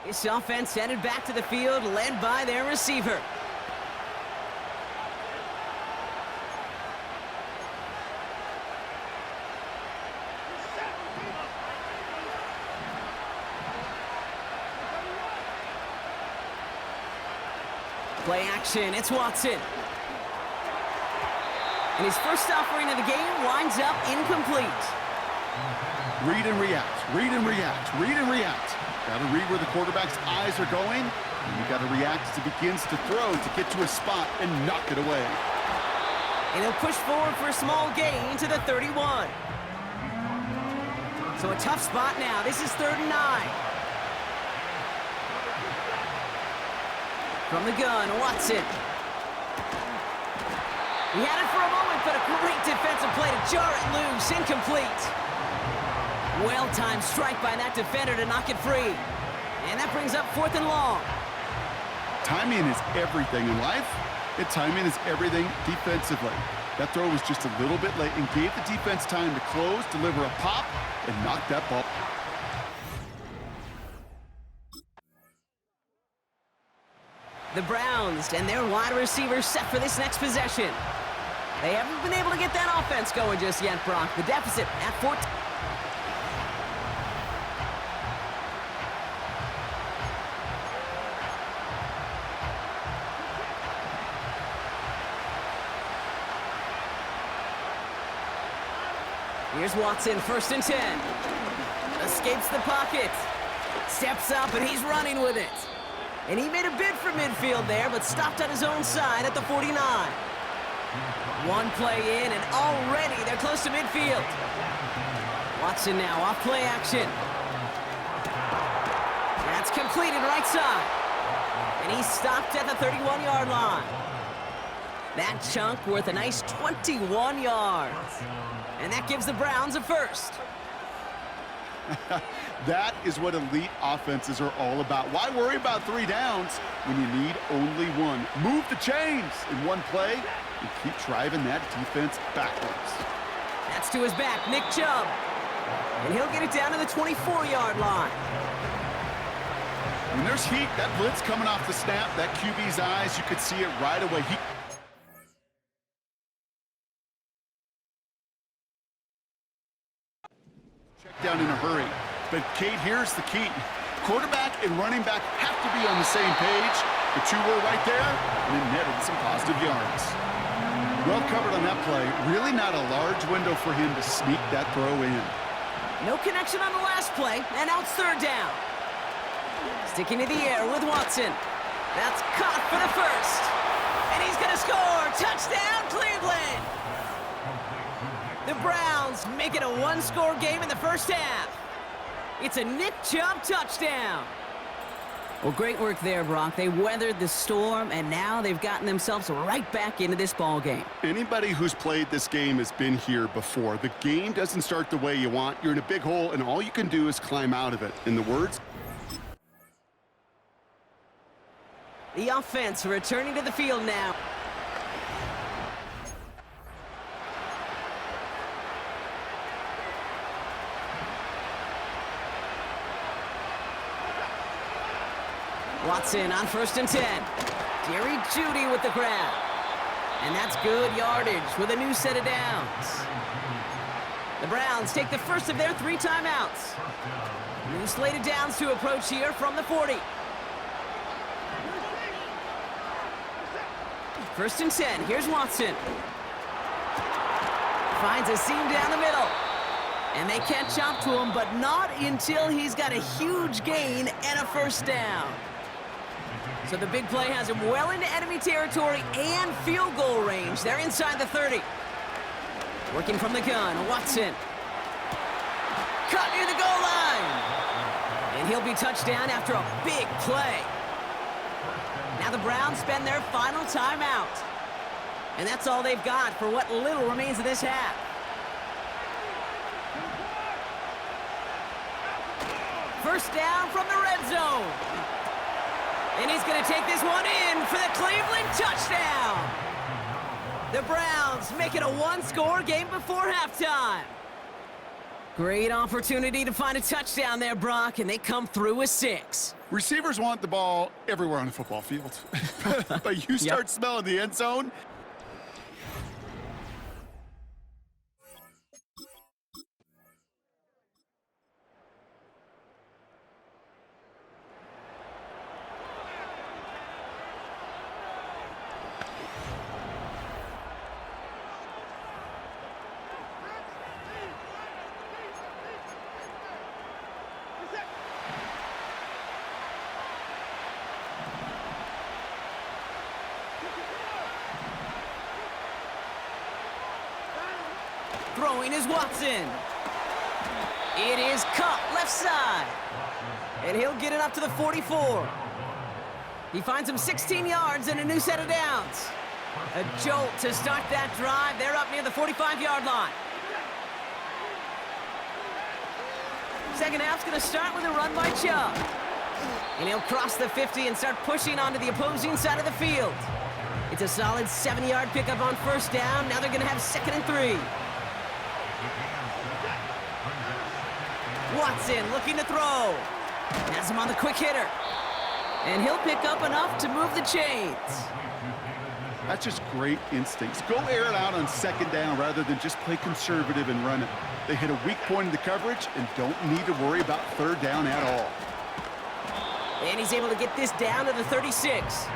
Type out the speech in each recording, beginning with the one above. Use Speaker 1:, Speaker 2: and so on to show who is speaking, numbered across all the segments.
Speaker 1: This offense headed back to the field, led by their receiver. Play action, it's Watson. And his first offering of the game winds up incomplete.
Speaker 2: Read and react, read and react, read and react. Got to read where the quarterback's eyes are going, and you got to react as he begins to throw to get to a spot and knock it away.
Speaker 1: And he'll push forward for a small gain to the 31. So a tough spot now. This is 3rd and 9. From the gun, Watson. He had it for a moment, but a great defensive play to jar it loose. Incomplete. Well-timed strike by that defender to knock it free. And that brings up 4th and long.
Speaker 2: Timing is everything in life, and timing is everything defensively. That throw was just a little bit late and gave the defense time to close, deliver a pop, and knock that ball.
Speaker 1: The Browns and their wide receivers set for this next possession. They haven't been able to get that offense going just yet, Brock. The deficit at 14. Here's Watson, 1st and 10. Escapes the pocket. Steps up, and he's running with it. And he made a bid for midfield there, but stopped on his own side at the 49. One play in, and already they're close to midfield. Watson now off play action. That's completed right side. And he's stopped at the 31-yard line. That chunk worth a nice 21 yards. And that gives the Browns a first.
Speaker 2: That is what elite offenses are all about. Why worry about 3 downs when you need only one? Move the chains in one play and keep driving that defense backwards.
Speaker 1: That's to his back, Nick Chubb. And he'll get it down to the 24-yard line.
Speaker 2: When there's heat, that blitz coming off the snap, that QB's eyes, you could see it right away. Check down in a hurry. But, Kate, here's the key. Quarterback and running back have to be on the same page. The 2 were right there, and it netted some positive yards. Well covered on that play. Really not a large window for him to sneak that throw in.
Speaker 1: No connection on the last play, and now it's 3rd down. Sticking to the air with Watson. That's caught for the first. And he's going to score. Touchdown, Cleveland! The Browns make it a 1-score game in the first half. It's a Nick Chubb touchdown. Well, great work there, Brock. They weathered the storm, and now they've gotten themselves right back into this ball game.
Speaker 2: Anybody who's played this game has been here before. The game doesn't start the way you want. You're in a big hole, and all you can do is climb out of it. In the words...
Speaker 1: The offense returning to the field now. Watson on 1st and 10. Jerry Jeudy with the grab. And that's good yardage with a new set of downs. The Browns take the first of their 3 timeouts. New slated downs to approach here from the 40. 1st and 10. Here's Watson. Finds a seam down the middle. And they catch up to him, but not until he's got a huge gain and a first down. So the big play has him well into enemy territory and field goal range. They're inside the 30. Working from the gun, Watson. Cut near the goal line. And he'll be touched down after a big play. Now the Browns spend their final timeout. And that's all they've got for what little remains of this half. First down from the red zone. And he's going to take this one in for the Cleveland touchdown. The Browns make it a 1-score game before halftime. Great opportunity to find a touchdown there, Brock, and they come through with 6.
Speaker 2: Receivers want the ball everywhere on the football field. But you start smelling the end zone.
Speaker 1: Throwing is Watson. It is caught left side. And he'll get it up to the 44. He finds him 16 yards and a new set of downs. A jolt to start that drive. They're up near the 45-yard line. Second half's going to start with a run by Chubb. And he'll cross the 50 and start pushing onto the opposing side of the field. It's a solid 7-yard pickup on first down. Now they're going to have 2nd and 3. Watson looking to throw. Has him on the quick hitter. And he'll pick up enough to move the chains.
Speaker 2: That's just great instincts. Go air it out on 2nd down rather than just play conservative and run it. They hit a weak point in the coverage and don't need to worry about 3rd down at all.
Speaker 1: And he's able to get this down to the 36.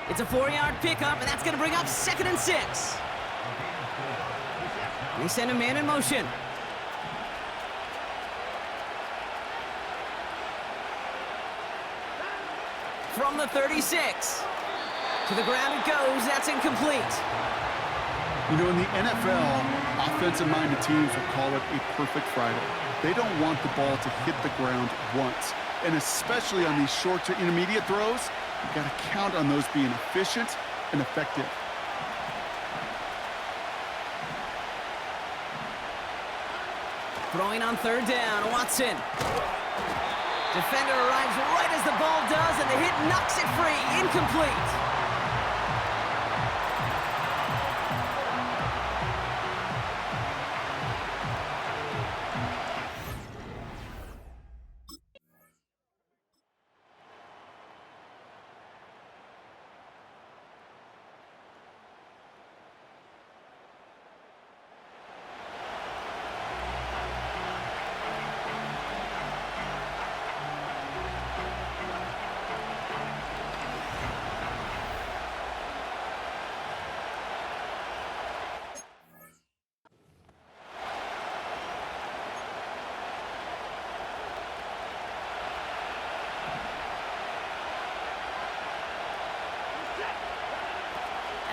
Speaker 1: It's a 4-yard pickup, and that's going to bring up 2nd and 6. They send a man in motion. From the 36. To the ground it goes. That's incomplete.
Speaker 2: You know, in the NFL, offensive-minded teams will call it a perfect Friday. They don't want the ball to hit the ground once. And especially on these short to intermediate throws, you've got to count on those being efficient and effective.
Speaker 1: Throwing on 3rd down, Watson. Defender arrives right as the ball does, and the hit knocks it free. Incomplete.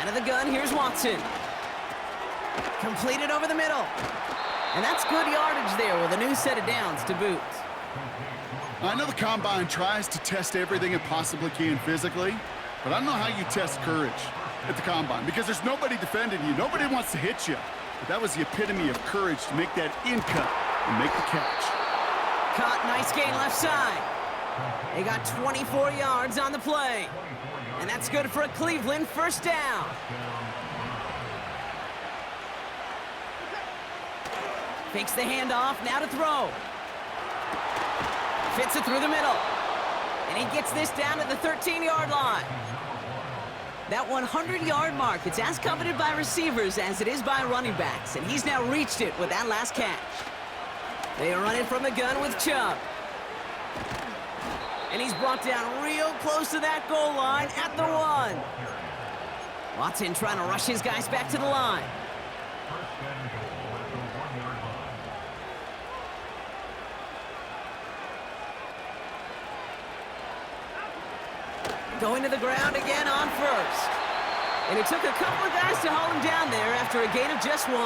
Speaker 1: Out of the gun, here's Watson. Completed over the middle. And that's good yardage there with a new set of downs to boot.
Speaker 2: I know the Combine tries to test everything it possibly can physically, but I don't know how you test courage at the Combine because there's nobody defending you. Nobody wants to hit you. But that was the epitome of courage to make that in cut and make the catch.
Speaker 1: Caught, nice gain left side. They got 24 yards on the play. And that's good for a Cleveland 1st down. Fakes the handoff, now to throw. Fits it through the middle. And he gets this down to the 13-yard line. That 100-yard mark, it's as coveted by receivers as it is by running backs. And he's now reached it with that last catch. They run it from the gun with Chubb. And he's brought down real close to that goal line at the 1. Watson trying to rush his guys back to the line. Going to the ground again on 1st. And it took a couple of guys to hold him down there after a gain of just 1.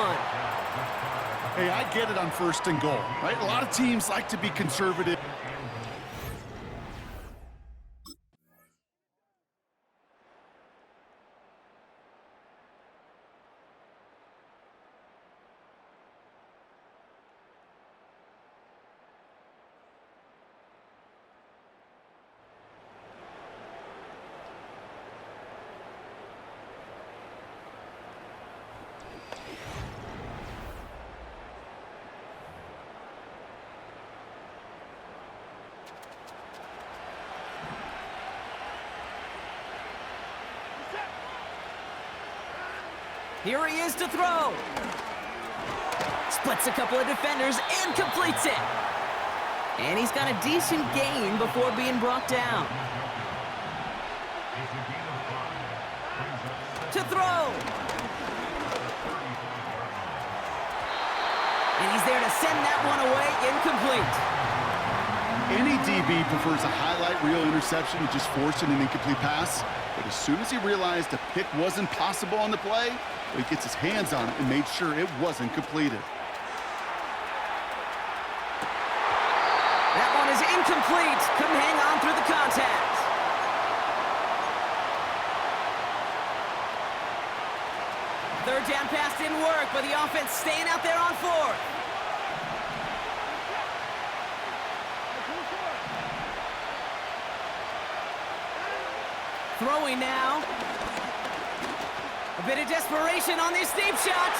Speaker 2: Hey, I get it on 1st and goal, right? A lot of teams like to be conservative.
Speaker 1: Here he is to throw. Splits a couple of defenders and completes it. And he's got a decent gain before being brought down. To throw. And he's there to send that one away, incomplete.
Speaker 2: Any DB prefers a highlight reel interception to just forcing an incomplete pass. But as soon as he realized a pick wasn't possible on the play, he gets his hands on it and made sure it wasn't completed.
Speaker 1: That one is incomplete. Couldn't hang on through the contact. Third down pass didn't work, but the offense staying out there on fourth. Throwing now. A bit of desperation on this deep shot.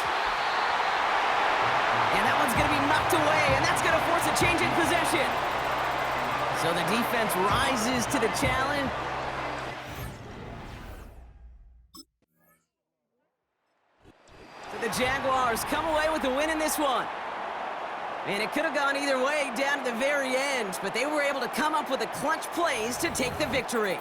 Speaker 1: And that one's going to be knocked away, and that's going to force a change in possession. So the defense rises to the challenge. So the Jaguars come away with the win in this one. And it could have gone either way down to the very end, but they were able to come up with the clutch plays to take the victory.